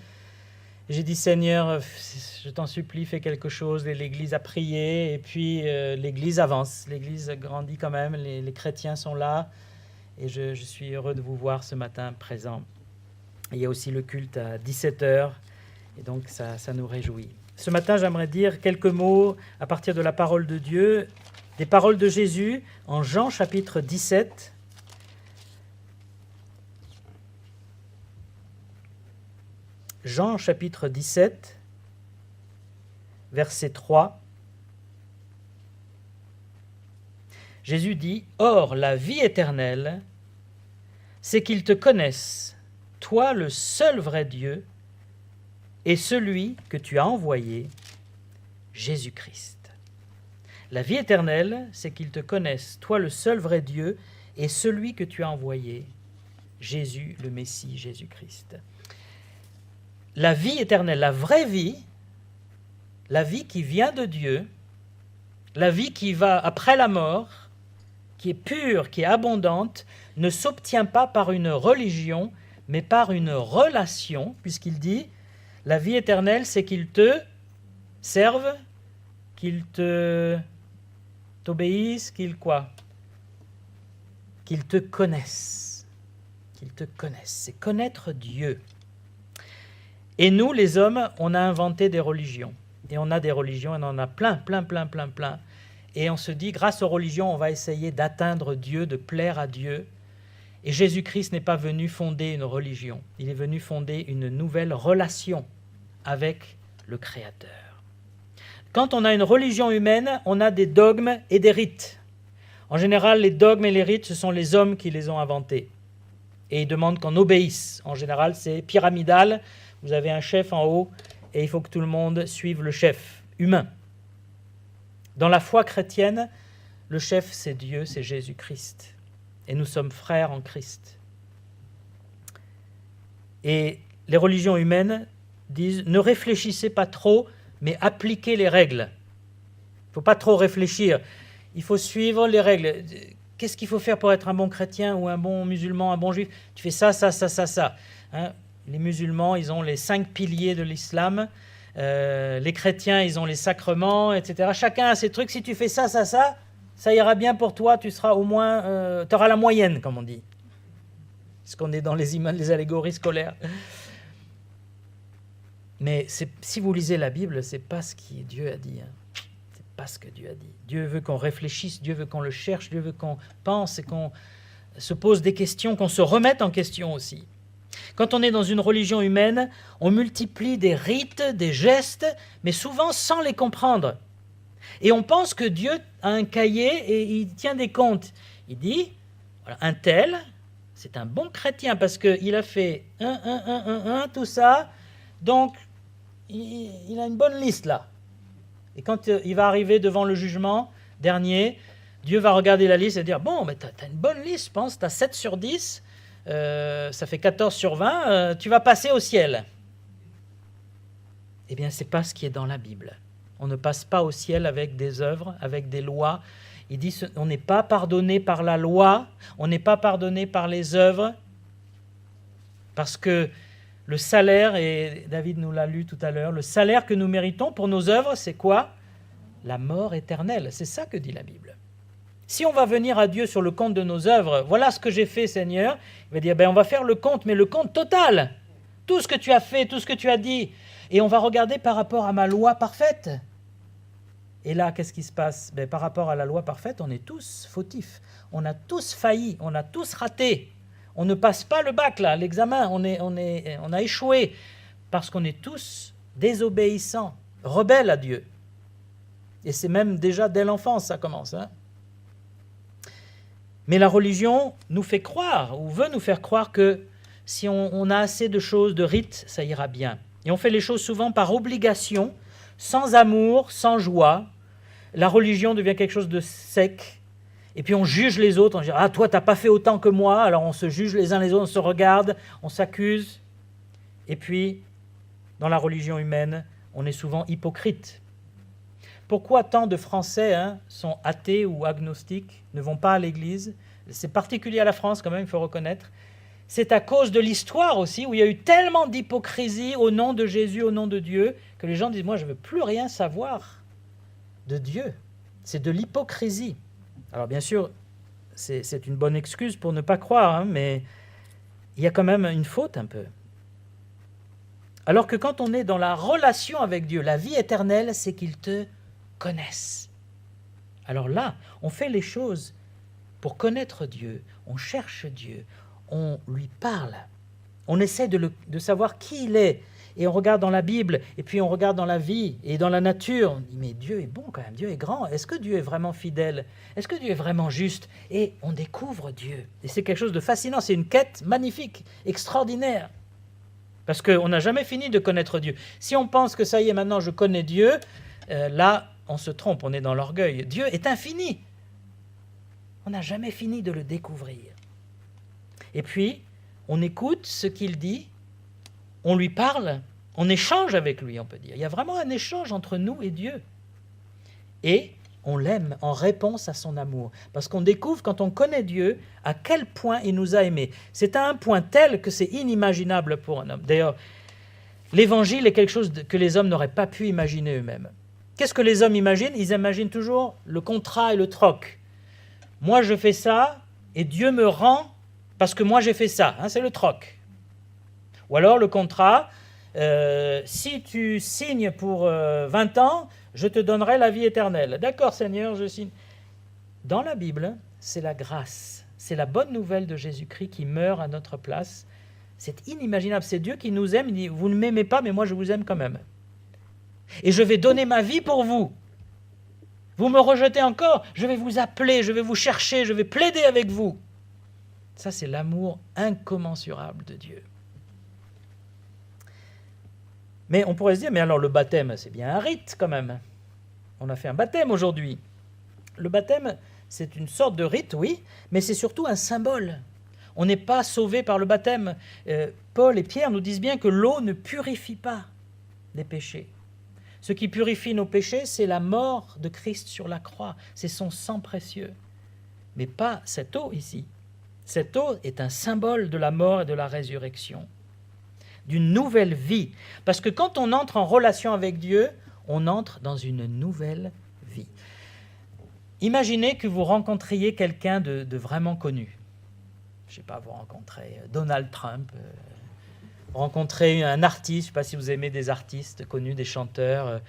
J'ai dit, Seigneur, je t'en supplie, fais quelque chose. Et l'Église a prié et puis l'Église avance. L'Église grandit quand même, les chrétiens sont là et je suis heureux de vous voir ce matin présent. Il y a aussi le culte à 17h, et donc ça nous réjouit. Ce matin, j'aimerais dire quelques mots à partir de la parole de Dieu, des paroles de Jésus en Jean chapitre 17. Jean chapitre 17, verset 3. Jésus dit, « Or, la vie éternelle, c'est qu'ils te connaissent, toi le seul vrai Dieu, et celui que tu as envoyé, Jésus-Christ. » La vie éternelle, c'est qu'ils te connaissent, toi le seul vrai Dieu, et celui que tu as envoyé, Jésus, le Messie, Jésus-Christ. La vie éternelle, la vraie vie, la vie qui vient de Dieu, la vie qui va après la mort, qui est pure, qui est abondante, ne s'obtient pas par une religion, mais par une relation, puisqu'il dit, la vie éternelle, c'est qu'ils te servent, qu'ils t'obéissent, qu'ils quoi ? Qu'ils te connaissent. Qu'ils te connaissent. C'est connaître Dieu. Et nous, les hommes, on a inventé des religions. Et on a des religions, on en a plein. Et on se dit, grâce aux religions, on va essayer d'atteindre Dieu, de plaire à Dieu. Et Jésus-Christ n'est pas venu fonder une religion, il est venu fonder une nouvelle relation avec le Créateur. Quand on a une religion humaine, on a des dogmes et des rites. En général, les dogmes et les rites, ce sont les hommes qui les ont inventés. Et ils demandent qu'on obéisse. En général, c'est pyramidal. Vous avez un chef en haut et il faut que tout le monde suive le chef humain. Dans la foi chrétienne, le chef, c'est Dieu, c'est Jésus-Christ. Et nous sommes frères en Christ. Et les religions humaines disent, ne réfléchissez pas trop, mais appliquez les règles. Il ne faut pas trop réfléchir. Il faut suivre les règles. Qu'est-ce qu'il faut faire pour être un bon chrétien ou un bon musulman, un bon juif ? Tu fais ça. Hein ? Les musulmans, ils ont les 5 piliers de l'islam. Les chrétiens, ils ont les sacrements, etc. Chacun a ses trucs. Si tu fais ça, ça ira bien pour toi, tu seras au moins, tu auras la moyenne, comme on dit. Parce qu'on est dans les allégories scolaires. Mais si vous lisez la Bible, ce n'est pas ce que Dieu a dit. Hein. C'est pas ce que Dieu a dit. Dieu veut qu'on réfléchisse, Dieu veut qu'on le cherche, Dieu veut qu'on pense et qu'on se pose des questions, qu'on se remette en question aussi. Quand on est dans une religion humaine, on multiplie des rites, des gestes, mais souvent sans les comprendre. Et on pense que Dieu a un cahier et il tient des comptes. Il dit, voilà, un tel, c'est un bon chrétien parce qu'il a fait tout ça, donc il a une bonne liste là. Et quand il va arriver devant le jugement dernier, Dieu va regarder la liste et dire, bon, mais tu as une bonne liste, je pense, tu as 7 sur 10, ça fait 14 sur 20, tu vas passer au ciel. Eh bien, ce n'est pas ce qui est dans la Bible. On ne passe pas au ciel avec des œuvres, avec des lois. Il dit, on n'est pas pardonné par la loi, on n'est pas pardonné par les œuvres, parce que le salaire, et David nous l'a lu tout à l'heure, le salaire que nous méritons pour nos œuvres, c'est quoi ? La mort éternelle. C'est ça que dit la Bible. Si on va venir à Dieu sur le compte de nos œuvres, voilà ce que j'ai fait, Seigneur, il va dire, on va faire le compte, mais le compte total. Tout ce que tu as fait, tout ce que tu as dit. Et on va regarder par rapport à ma loi parfaite. Et là, qu'est-ce qui se passe ? Par rapport à la loi parfaite, on est tous fautifs. On a tous failli, on a tous raté. On ne passe pas le bac, là, l'examen. On a échoué parce qu'on est tous désobéissants, rebelles à Dieu. Et c'est même déjà dès l'enfance, ça commence. Hein ? Mais la religion nous fait croire, ou veut nous faire croire que si on a assez de choses, de rites, ça ira bien. Et on fait les choses souvent par obligation, sans amour, sans joie. La religion devient quelque chose de sec. Et puis on juge les autres, on dit « Ah, toi, tu n'as pas fait autant que moi », alors on se juge les uns les autres, on se regarde, on s'accuse. Et puis, dans la religion humaine, on est souvent hypocrite. Pourquoi tant de Français sont athées ou agnostiques, ne vont pas à l'église? C'est particulier à la France quand même, il faut reconnaître. C'est à cause de l'histoire aussi, où il y a eu tellement d'hypocrisie au nom de Jésus, au nom de Dieu, que les gens disent « moi je ne veux plus rien savoir de Dieu ». C'est de l'hypocrisie. Alors bien sûr, c'est une bonne excuse pour ne pas croire, mais il y a quand même une faute un peu. Alors que quand on est dans la relation avec Dieu, la vie éternelle, c'est qu'il te connaisse. Alors là, on fait les choses pour connaître Dieu, on cherche Dieu, on lui parle, on essaie de savoir qui il est, et on regarde dans la Bible, et puis on regarde dans la vie et dans la nature, on dit mais Dieu est bon quand même, Dieu est grand, est-ce que Dieu est vraiment fidèle, est-ce que Dieu est vraiment juste? Et on découvre Dieu, et c'est quelque chose de fascinant, c'est une quête magnifique, extraordinaire, parce qu'on n'a jamais fini de connaître Dieu. Si on pense que ça y est, maintenant je connais Dieu, là on se trompe, on est dans l'orgueil. Dieu est infini, on n'a jamais fini de le découvrir. Et puis, on écoute ce qu'il dit, on lui parle, on échange avec lui, on peut dire. Il y a vraiment un échange entre nous et Dieu. Et on l'aime en réponse à son amour. Parce qu'on découvre, quand on connaît Dieu, à quel point il nous a aimés. C'est à un point tel que c'est inimaginable pour un homme. D'ailleurs, l'évangile est quelque chose que les hommes n'auraient pas pu imaginer eux-mêmes. Qu'est-ce que les hommes imaginent? Ils imaginent toujours le contrat et le troc. Moi, je fais ça, et Dieu me rend parce que moi, j'ai fait ça. C'est le troc. Ou alors le contrat, si tu signes pour 20 ans, je te donnerai la vie éternelle. D'accord, Seigneur, je signe. Dans la Bible, c'est la grâce. C'est la bonne nouvelle de Jésus-Christ qui meurt à notre place. C'est inimaginable. C'est Dieu qui nous aime. Il dit, vous ne m'aimez pas, mais moi, je vous aime quand même. Et je vais donner ma vie pour vous. Vous me rejetez encore, je vais vous appeler, je vais vous chercher, je vais plaider avec vous. Ça, c'est l'amour incommensurable de Dieu. Mais on pourrait se dire, mais alors le baptême, c'est bien un rite quand même. On a fait un baptême aujourd'hui. Le baptême, c'est une sorte de rite, oui, mais c'est surtout un symbole. On n'est pas sauvé par le baptême. Paul et Pierre nous disent bien que l'eau ne purifie pas les péchés. Ce qui purifie nos péchés, c'est la mort de Christ sur la croix. C'est son sang précieux. Mais pas cette eau ici. Cette eau est un symbole de la mort et de la résurrection, d'une nouvelle vie. Parce que quand on entre en relation avec Dieu, on entre dans une nouvelle vie. Imaginez que vous rencontriez quelqu'un de vraiment connu. Je ne sais pas, vous rencontrez Donald Trump, vous rencontrez un artiste, je ne sais pas si vous aimez des artistes connus, des chanteurs,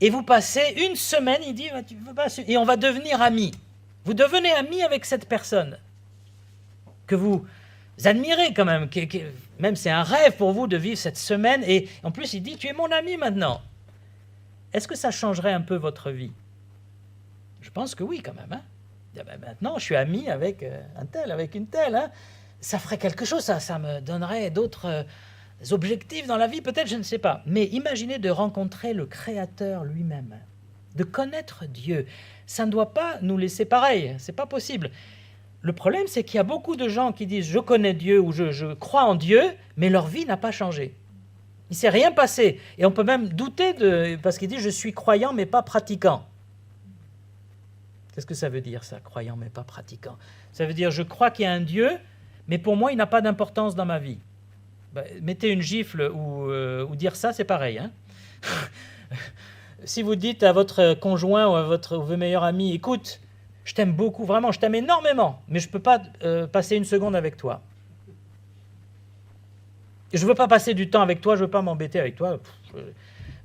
et vous passez une semaine, il dit, et on va devenir amis. Vous devenez amis avec cette personne que vous admirez quand même, même c'est un rêve pour vous de vivre cette semaine, et en plus il dit, tu es mon ami maintenant. Est-ce que ça changerait un peu votre vie? Je pense que oui quand même. Maintenant, je suis ami avec un tel, avec une telle. Ça ferait quelque chose, ça me donnerait d'autres objectifs dans la vie, peut-être, je ne sais pas. Mais imaginez de rencontrer le Créateur lui-même, de connaître Dieu. Ça ne doit pas nous laisser pareil, c'est pas possible. Le problème, c'est qu'il y a beaucoup de gens qui disent « je connais Dieu » ou je crois en Dieu », mais leur vie n'a pas changé. Il ne s'est rien passé. Et on peut même douter, parce qu'il dit « je suis croyant mais pas pratiquant ». Qu'est-ce que ça veut dire ça, croyant mais pas pratiquant? Ça veut dire « je crois qu'il y a un Dieu, mais pour moi, il n'a pas d'importance dans ma vie ». Mettez une gifle ou dire ça, c'est pareil. Si vous dites à votre conjoint ou à votre meilleur ami « écoute, je t'aime beaucoup, vraiment, je t'aime énormément, mais je ne peux pas passer une seconde avec toi. Je ne veux pas passer du temps avec toi, je ne veux pas m'embêter avec toi.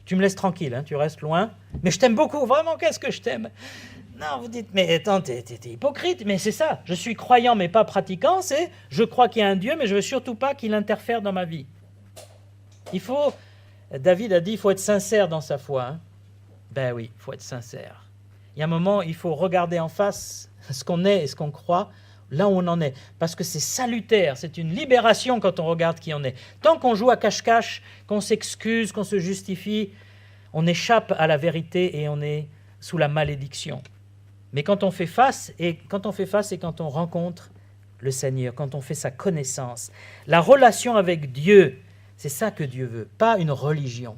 Tu me laisses tranquille, tu restes loin. Mais je t'aime beaucoup, vraiment, qu'est-ce que je t'aime ?» Non, vous dites, mais attends, t'es hypocrite, mais c'est ça. Je suis croyant, mais pas pratiquant, c'est je crois qu'il y a un Dieu, mais je ne veux surtout pas qu'il interfère dans ma vie. David a dit, il faut être sincère dans sa foi. Ben oui, il faut être sincère. Il y a un moment, il faut regarder en face ce qu'on est et ce qu'on croit, là où on en est. Parce que c'est salutaire, c'est une libération quand on regarde qui on est. Tant qu'on joue à cache-cache, qu'on s'excuse, qu'on se justifie, on échappe à la vérité et on est sous la malédiction. Mais quand on fait face, et quand on rencontre le Seigneur, quand on fait sa connaissance, la relation avec Dieu, C'est ça que Dieu veut, pas une religion.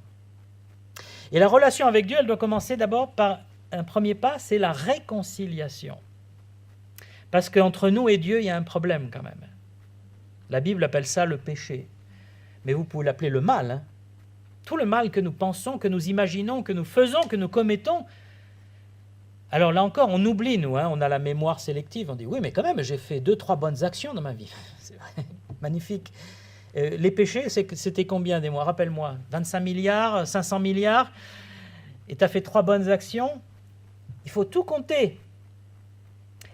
Et la relation avec Dieu, elle doit commencer d'abord par un premier pas, c'est la réconciliation. Parce qu'entre nous et Dieu, il y a un problème quand même. La Bible appelle ça le péché. Mais vous pouvez l'appeler le mal. Hein. Tout le mal que nous pensons, que nous imaginons, que nous faisons, que nous commettons. Alors là encore, on oublie, nous, hein, on a la mémoire sélective. On dit, oui, mais quand même, j'ai fait 2-3 bonnes actions dans ma vie. C'est vrai, magnifique. Les péchés, c'était combien des mois? Rappelle-moi, 25 milliards, 500 milliards, et tu as fait 3 bonnes actions. Il faut tout compter.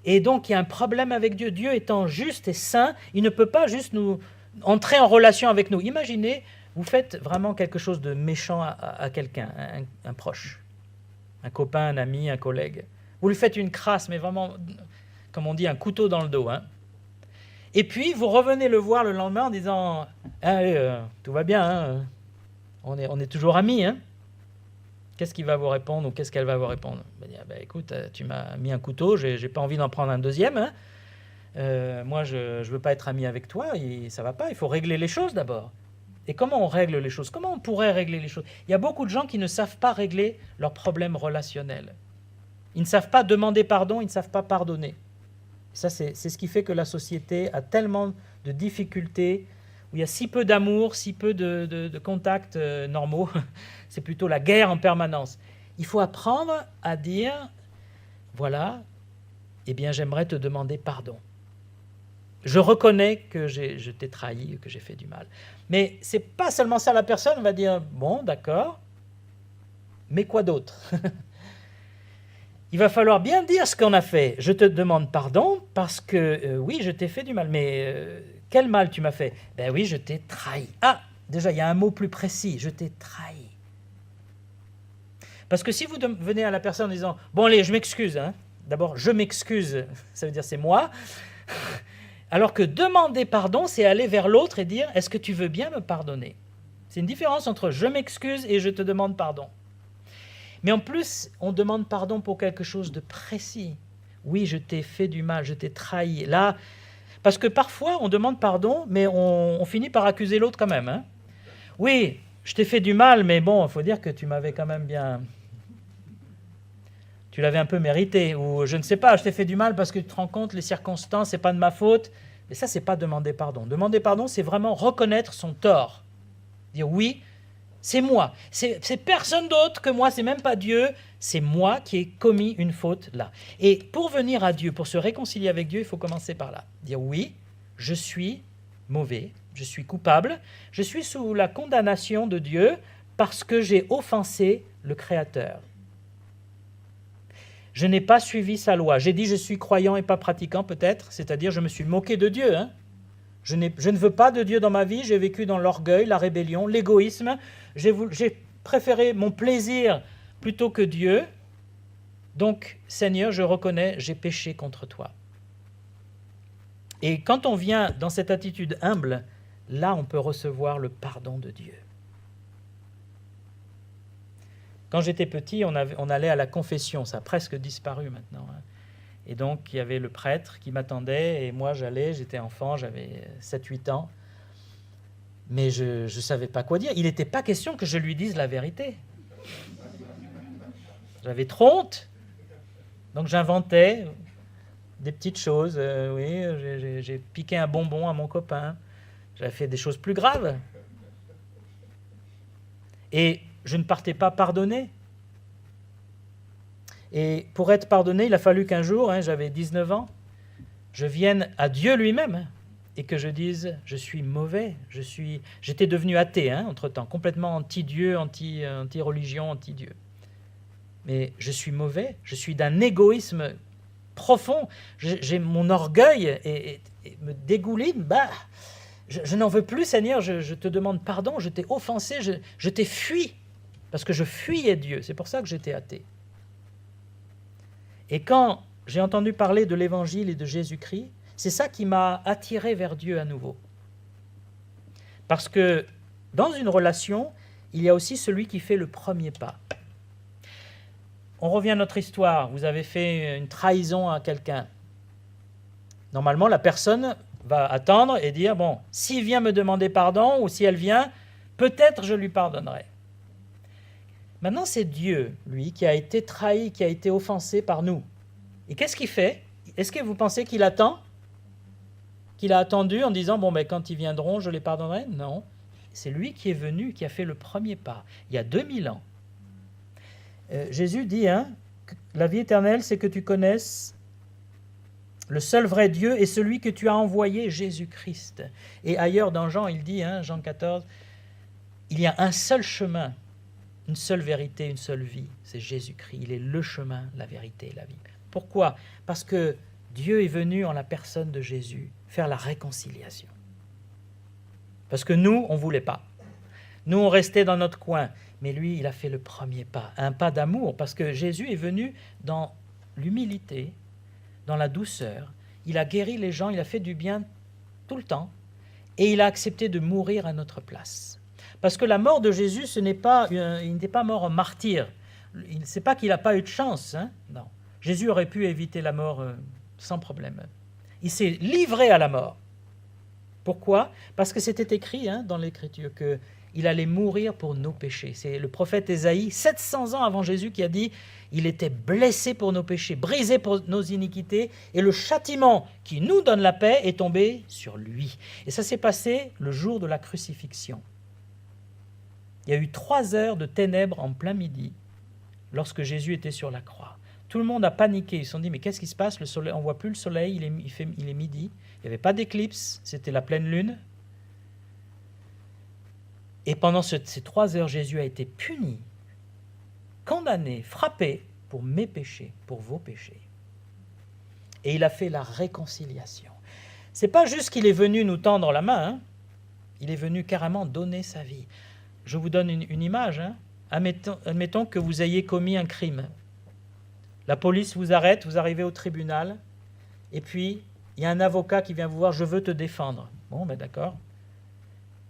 Et donc, il y a un problème avec Dieu. Dieu étant juste et saint, il ne peut pas juste nous entrer en relation avec nous. Imaginez, vous faites vraiment quelque chose de méchant à quelqu'un, un proche, un copain, un ami, un collègue. Vous lui faites une crasse, mais vraiment, comme on dit, un couteau dans le dos. Hein. Et puis, vous revenez le voir le lendemain en disant « Allez, tout va bien, hein. On est toujours amis. Hein. » Qu'est-ce qu'il va vous répondre ou qu'est-ce qu'elle va vous répondre? Il va dire « Écoute, tu m'as mis un couteau, j'ai pas envie d'en prendre un deuxième. Hein. Moi, je ne veux pas être ami avec toi, et ça ne va pas, il faut régler les choses d'abord. » Et comment on règle les choses? Comment on pourrait régler les choses? Il y a beaucoup de gens qui ne savent pas régler leurs problèmes relationnels. Ils ne savent pas demander pardon, ils ne savent pas pardonner. Ça, c'est ce qui fait que la société a tellement de difficultés, où il y a si peu d'amour, si peu de contacts normaux. C'est plutôt la guerre en permanence. Il faut apprendre à dire, voilà, eh bien j'aimerais te demander pardon. Je reconnais que je t'ai trahi, que j'ai fait du mal. Mais ce n'est pas seulement ça, la personne va dire, bon, d'accord, mais quoi d'autre? Il va falloir bien dire ce qu'on a fait. Je te demande pardon parce que, oui, je t'ai fait du mal. Mais quel mal tu m'as fait? Ben oui, je t'ai trahi. Ah, déjà, il y a un mot plus précis, je t'ai trahi. Parce que si vous venez à la personne en disant, bon allez, je m'excuse, hein. D'abord, je m'excuse, ça veut dire c'est moi. Alors que demander pardon, c'est aller vers l'autre et dire, est-ce que tu veux bien me pardonner? C'est une différence entre je m'excuse et je te demande pardon. Mais en plus, on demande pardon pour quelque chose de précis. Oui, je t'ai fait du mal, je t'ai trahi. Là, parce que parfois, on demande pardon, mais on finit par accuser l'autre quand même. Hein. Oui, je t'ai fait du mal, mais bon, il faut dire que tu m'avais quand même bien... Tu l'avais un peu mérité. Ou je ne sais pas, je t'ai fait du mal parce que tu te rends compte, les circonstances, ce n'est pas de ma faute. Mais ça, ce n'est pas demander pardon. Demander pardon, c'est vraiment reconnaître son tort. Dire oui, c'est moi. C'est personne d'autre que moi, c'est même pas Dieu. C'est moi qui ai commis une faute là. Et pour venir à Dieu, pour se réconcilier avec Dieu, il faut commencer par là. Dire oui, je suis mauvais, je suis coupable, je suis sous la condamnation de Dieu parce que j'ai offensé le Créateur. Je n'ai pas suivi sa loi. J'ai dit je suis croyant et pas pratiquant peut-être, c'est-à-dire je me suis moqué de Dieu. Hein. Je ne veux pas de Dieu dans ma vie, j'ai vécu dans l'orgueil, la rébellion, l'égoïsme. J'ai préféré mon plaisir plutôt que Dieu. Donc, Seigneur, je reconnais, j'ai péché contre toi. Et quand on vient dans cette attitude humble, là, on peut recevoir le pardon de Dieu. Quand j'étais petit, on allait à la confession, ça a presque disparu maintenant. Hein. Et donc, il y avait le prêtre qui m'attendait, et moi, j'étais enfant, j'avais 7-8 ans. Mais je ne savais pas quoi dire. Il n'était pas question que je lui dise la vérité. J'avais trop honte. Donc, j'inventais des petites choses. Oui, j'ai piqué un bonbon à mon copain. J'avais fait des choses plus graves. Et je ne partais pas pardonner. Et pour être pardonné, il a fallu qu'un jour, j'avais 19 ans, je vienne à Dieu lui-même et que je dise « je suis mauvais ». J'étais devenu athée entre-temps, complètement anti-Dieu, anti-religion, anti-Dieu. Mais je suis mauvais, je suis d'un égoïsme profond. Mon orgueil et me dégouline. Je n'en veux plus, Seigneur, je te demande pardon, je t'ai offensé, je t'ai fui, parce que je fuyais Dieu. C'est pour ça que j'étais athée. Et quand j'ai entendu parler de l'Évangile et de Jésus-Christ, c'est ça qui m'a attiré vers Dieu à nouveau. Parce que dans une relation, il y a aussi celui qui fait le premier pas. On revient à notre histoire. Vous avez fait une trahison à quelqu'un. Normalement, la personne va attendre et dire, bon, s'il vient me demander pardon ou si elle vient, peut-être je lui pardonnerai. Maintenant, c'est Dieu, lui, qui a été trahi, qui a été offensé par nous. Et qu'est-ce qu'il fait? Est-ce que vous pensez qu'il attend? Qu'il a attendu en disant, bon, ben, quand ils viendront, je les pardonnerai? Non. C'est lui qui est venu, qui a fait le premier pas, il y a 2000 ans. Jésus dit, que la vie éternelle, c'est que tu connaisses le seul vrai Dieu et celui que tu as envoyé, Jésus-Christ. Et ailleurs dans Jean, il dit, Jean 14, il y a un seul chemin, une seule vérité, une seule vie, c'est Jésus-Christ. Il est le chemin, la vérité et la vie. Pourquoi? Parce que Dieu est venu en la personne de Jésus faire la réconciliation. Parce que nous, on ne voulait pas. Nous, on restait dans notre coin. Mais lui, il a fait le premier pas, un pas d'amour, parce que Jésus est venu dans l'humilité, dans la douceur. Il a guéri les gens, il a fait du bien tout le temps, et il a accepté de mourir à notre place. Parce que la mort de Jésus, il n'était pas mort en martyr. Ce n'est pas qu'il n'a pas eu de chance. Non. Jésus aurait pu éviter la mort sans problème. Il s'est livré à la mort. Pourquoi? Parce que c'était écrit dans l'Écriture qu'il allait mourir pour nos péchés. C'est le prophète Ésaïe, 700 ans avant Jésus, qui a dit « Il était blessé pour nos péchés, brisé pour nos iniquités, et le châtiment qui nous donne la paix est tombé sur lui. » Et ça s'est passé le jour de la crucifixion. Il y a eu 3 heures de ténèbres en plein midi, lorsque Jésus était sur la croix. Tout le monde a paniqué, ils se sont dit, mais qu'est-ce qui se passe? Le soleil, on ne voit plus le soleil, il est midi. Il n'y avait pas d'éclipse, c'était la pleine lune. Et pendant ces 3 heures, Jésus a été puni, condamné, frappé pour mes péchés, pour vos péchés. Et il a fait la réconciliation. Ce n'est pas juste qu'il est venu nous tendre la main, il est venu carrément donner sa vie. Je vous donne une image. Admettons que vous ayez commis un crime. La police vous arrête, vous arrivez au tribunal, et puis il y a un avocat qui vient vous voir, je veux te défendre. Bon, ben d'accord.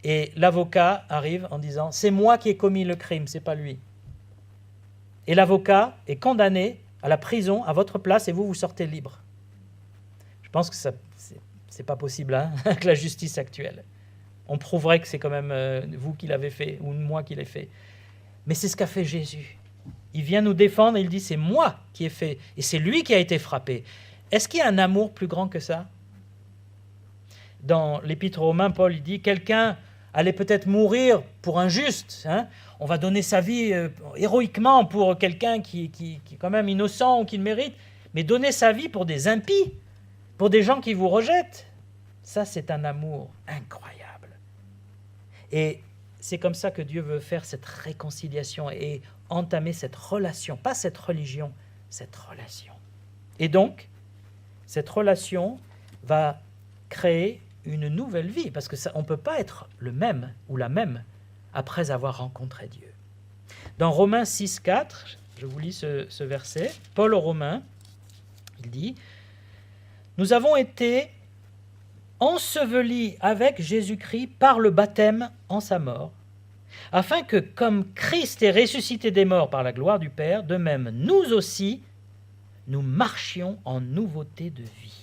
Et l'avocat arrive en disant, c'est moi qui ai commis le crime, c'est pas lui. Et l'avocat est condamné à la prison à votre place et vous sortez libre. Je pense que c'est pas possible avec la justice actuelle. On prouverait que c'est quand même vous qui l'avez fait ou moi qui l'ai fait. Mais c'est ce qu'a fait Jésus. Il vient nous défendre et il dit, c'est moi qui ai fait, et c'est lui qui a été frappé. Est-ce qu'il y a un amour plus grand que ça? Dans l'Épître aux Romains, Paul il dit, quelqu'un allait peut-être mourir pour un juste. On va donner sa vie héroïquement pour quelqu'un qui est quand même innocent ou qui le mérite, mais donner sa vie pour des impies, pour des gens qui vous rejettent, ça c'est un amour incroyable. Et c'est comme ça que Dieu veut faire cette réconciliation et entamer cette relation, pas cette religion, cette relation. Et donc, cette relation va créer une nouvelle vie, parce qu'on ne peut pas être le même ou la même après avoir rencontré Dieu. Dans Romains 6, 4, je vous lis ce verset, Paul aux Romains, il dit « Nous avons été ensevelis avec Jésus-Christ par le baptême en sa mort, afin que, comme Christ est ressuscité des morts par la gloire du Père, de même, nous aussi, nous marchions en nouveauté de vie. »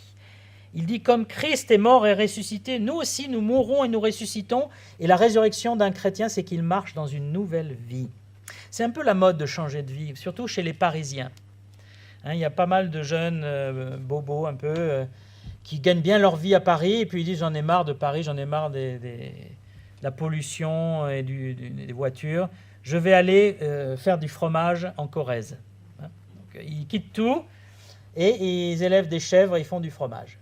Il dit, comme Christ est mort et ressuscité, nous aussi, nous mourrons et nous ressuscitons. Et la résurrection d'un chrétien, c'est qu'il marche dans une nouvelle vie. C'est un peu la mode de changer de vie, surtout chez les Parisiens. Il y a pas mal de jeunes bobos un peu qui gagnent bien leur vie à Paris et puis ils disent, j'en ai marre de Paris, j'en ai marre de la pollution et des voitures. Je vais aller faire du fromage en Corrèze. Donc, ils quittent tout et ils élèvent des chèvres et ils font du fromage.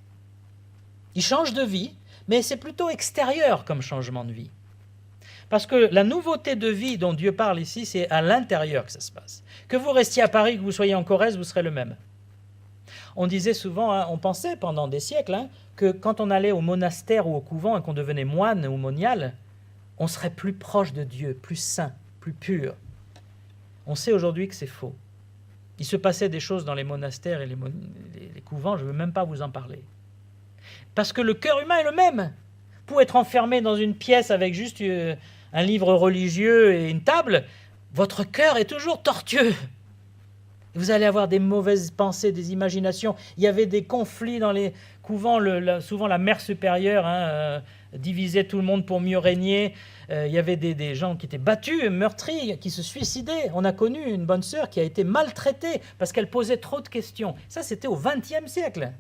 Ils changent de vie, mais c'est plutôt extérieur comme changement de vie. Parce que la nouveauté de vie dont Dieu parle ici, c'est à l'intérieur que ça se passe. Que vous restiez à Paris, que vous soyez en Corrèze, vous serez le même. On disait souvent, on pensait pendant des siècles, que quand on allait au monastère ou au couvent et qu'on devenait moine ou monial, on serait plus proche de Dieu, plus saint, plus pur. On sait aujourd'hui que c'est faux. Il se passait des choses dans les monastères et les couvents, je ne veux même pas vous en parler. Parce que le cœur humain est le même. Pour être enfermé dans une pièce avec juste un livre religieux et une table, votre cœur est toujours tortueux. Vous allez avoir des mauvaises pensées, des imaginations. Il y avait des conflits dans les couvents. Souvent, la mère supérieure divisait tout le monde pour mieux régner. Il y avait des gens qui étaient battus, meurtris, qui se suicidaient. On a connu une bonne sœur qui a été maltraitée parce qu'elle posait trop de questions. Ça, c'était au XXe siècle.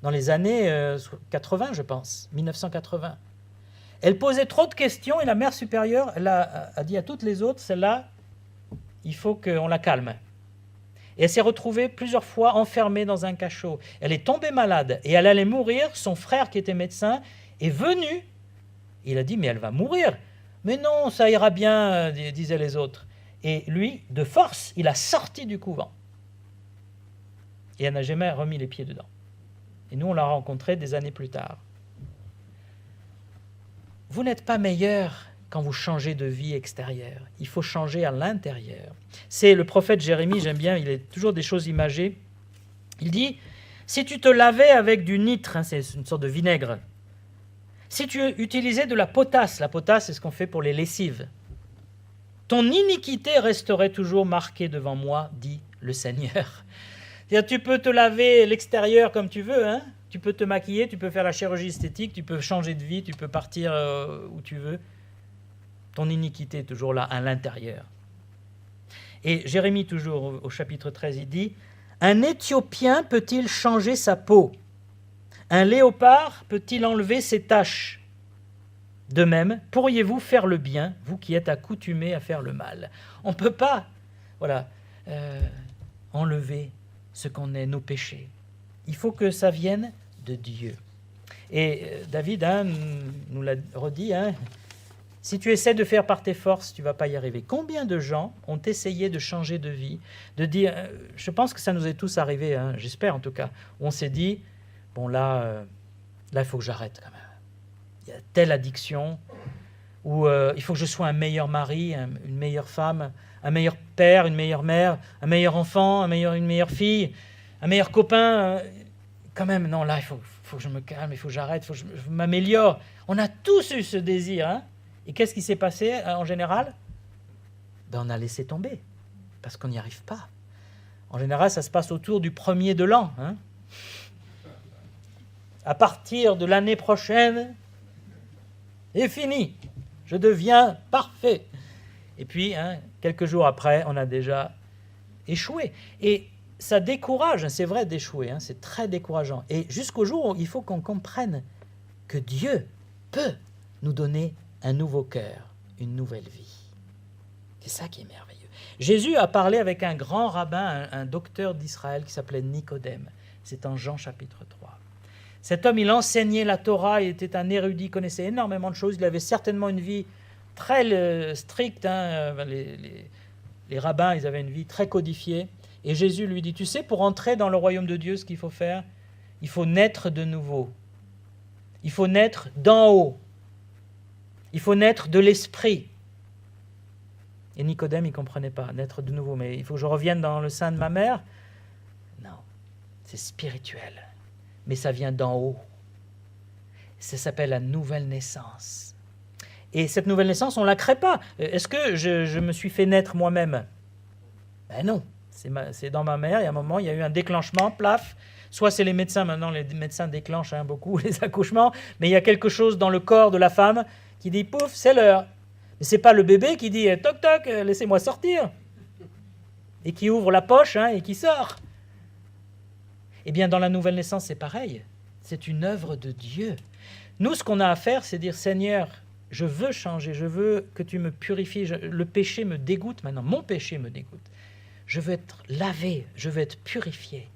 Dans les années 80, je pense, 1980. Elle posait trop de questions et la mère supérieure a dit à toutes les autres, celle-là, il faut qu'on la calme. Et elle s'est retrouvée plusieurs fois enfermée dans un cachot. Elle est tombée malade et elle allait mourir. Son frère, qui était médecin, est venu. Il a dit, mais elle va mourir. Mais non, ça ira bien, disaient les autres. Et lui, de force, il a sorti du couvent. Et elle n'a jamais remis les pieds dedans. Et nous, on l'a rencontré des années plus tard. Vous n'êtes pas meilleur quand vous changez de vie extérieure. Il faut changer à l'intérieur. C'est le prophète Jérémie, j'aime bien, il a toujours des choses imagées. Il dit, si tu te lavais avec du nitre, c'est une sorte de vinaigre, si tu utilisais de la potasse c'est ce qu'on fait pour les lessives, ton iniquité resterait toujours marquée devant moi, dit le Seigneur. C'est-à-dire, tu peux te laver l'extérieur comme tu veux, tu peux te maquiller, tu peux faire la chirurgie esthétique, tu peux changer de vie, tu peux partir où tu veux. Ton iniquité est toujours là, à l'intérieur. Et Jérémie, toujours au chapitre 13, il dit « Un Éthiopien peut-il changer sa peau? Un léopard peut-il enlever ses taches? De même, pourriez-vous faire le bien, vous qui êtes accoutumés à faire le mal ?» On ne peut pas enlever ce qu'on est, nos péchés. Il faut que ça vienne de Dieu. Et David nous l'a redit, si tu essaies de faire par tes forces, tu ne vas pas y arriver. Combien de gens ont essayé de changer de vie, de dire, je pense que ça nous est tous arrivé, j'espère en tout cas, où on s'est dit, bon là il faut que j'arrête quand même. Il y a telle addiction, ou il faut que je sois un meilleur mari, une meilleure femme, un meilleur père, une meilleure mère, un meilleur enfant, une meilleure fille, un meilleur copain. Quand même, non, là, il faut que je me calme, il faut que j'arrête, il faut que je m'améliore. On a tous eu ce désir. Et qu'est-ce qui s'est passé en général? On a laissé tomber, parce qu'on n'y arrive pas. En général, ça se passe autour du 1er de l'an. À partir de l'année prochaine, c'est fini. Je deviens parfait. Et puis, quelques jours après, on a déjà échoué. Et ça décourage, c'est vrai d'échouer, c'est très décourageant. Et jusqu'au jour où il faut qu'on comprenne que Dieu peut nous donner un nouveau cœur, une nouvelle vie. C'est ça qui est merveilleux. Jésus a parlé avec un grand rabbin, un docteur d'Israël qui s'appelait Nicodème. C'est en Jean chapitre 3. Cet homme, il enseignait la Torah, il était un érudit, connaissait énormément de choses, il avait certainement une vie très stricte. Les rabbins, ils avaient une vie très codifiée. Et Jésus lui dit, tu sais, pour entrer dans le royaume de Dieu, ce qu'il faut faire, il faut naître de nouveau. Il faut naître d'en haut. Il faut naître de l'esprit. Et Nicodème, il ne comprenait pas, naître de nouveau. Mais il faut que je revienne dans le sein de ma mère? Non, c'est spirituel. Mais ça vient d'en haut. Ça s'appelle la nouvelle naissance. Et cette nouvelle naissance, on ne la crée pas. Est-ce que je me suis fait naître moi-même? Ben non. C'est dans ma mère, il y a un moment, il y a eu un déclenchement, plaf. Soit c'est les médecins, maintenant les médecins déclenchent beaucoup les accouchements, mais il y a quelque chose dans le corps de la femme qui dit, pouf, c'est l'heure. Mais ce n'est pas le bébé qui dit, toc toc, laissez-moi sortir. Et qui ouvre la poche et qui sort. Eh bien, dans la nouvelle naissance, c'est pareil. C'est une œuvre de Dieu. Nous, ce qu'on a à faire, c'est dire, Seigneur, je veux changer, je veux que tu me purifies. Le péché me dégoûte maintenant, mon péché me dégoûte. Je veux être lavé, je veux être purifié.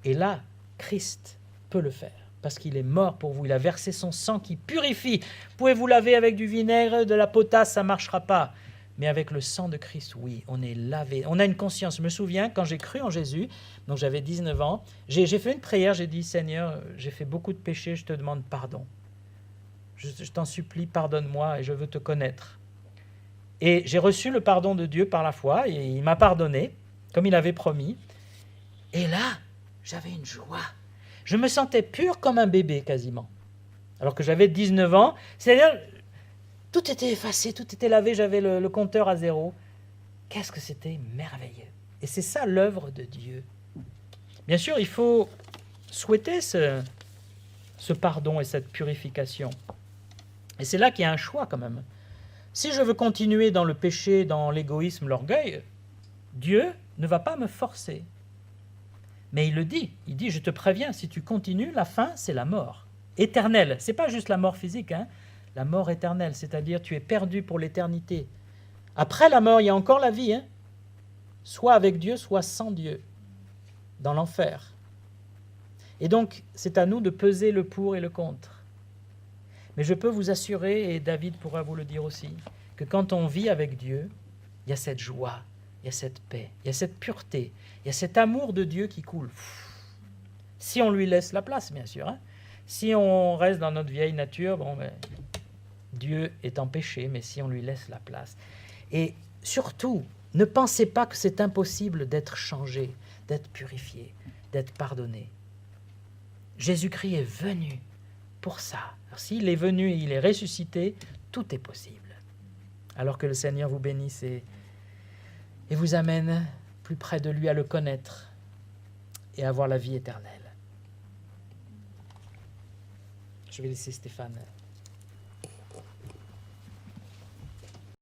Et là, Christ peut le faire, parce qu'il est mort pour vous. Il a versé son sang qui purifie. Vous pouvez vous laver avec du vinaigre, de la potasse, ça ne marchera pas. Mais avec le sang de Christ, oui, on est lavé. On a une conscience. Je me souviens, quand j'ai cru en Jésus, donc j'avais 19 ans, j'ai fait une prière, j'ai dit, Seigneur, j'ai fait beaucoup de péchés, je te demande pardon. Je t'en supplie, pardonne-moi et je veux te connaître. Et j'ai reçu le pardon de Dieu par la foi, et il m'a pardonné, comme il avait promis. Et là, j'avais une joie. Je me sentais pur comme un bébé, quasiment. Alors que j'avais 19 ans. C'est-à-dire, tout était effacé, tout était lavé, j'avais le compteur à zéro. Qu'est-ce que c'était merveilleux. Et c'est ça l'œuvre de Dieu. Bien sûr, il faut souhaiter ce pardon et cette purification. Et c'est là qu'il y a un choix quand même. Si je veux continuer dans le péché, dans l'égoïsme, l'orgueil, Dieu ne va pas me forcer. Mais il le dit, je te préviens, si tu continues, la fin, c'est la mort. Éternelle, c'est pas juste la mort physique, hein, la mort éternelle, c'est-à-dire tu es perdu pour l'éternité. Après la mort, il y a encore la vie, hein, soit avec Dieu, soit sans Dieu, dans l'enfer. Et donc, c'est à nous de peser le pour et le contre. Mais je peux vous assurer, et David pourra vous le dire aussi, que quand on vit avec Dieu, il y a cette joie, il y a cette paix, il y a cette pureté, il y a cet amour de Dieu qui coule. Si on lui laisse la place, bien sûr. Hein. Si on reste dans notre vieille nature, Dieu est en péché, mais si on lui laisse la place. Et surtout, ne pensez pas que c'est impossible d'être changé, d'être purifié, d'être pardonné. Jésus-Christ est venu pour ça. Alors, s'il est venu et il est ressuscité, tout est possible. Alors que le Seigneur vous bénisse et vous amène plus près de lui à le connaître et à avoir la vie éternelle. Je vais laisser Stéphane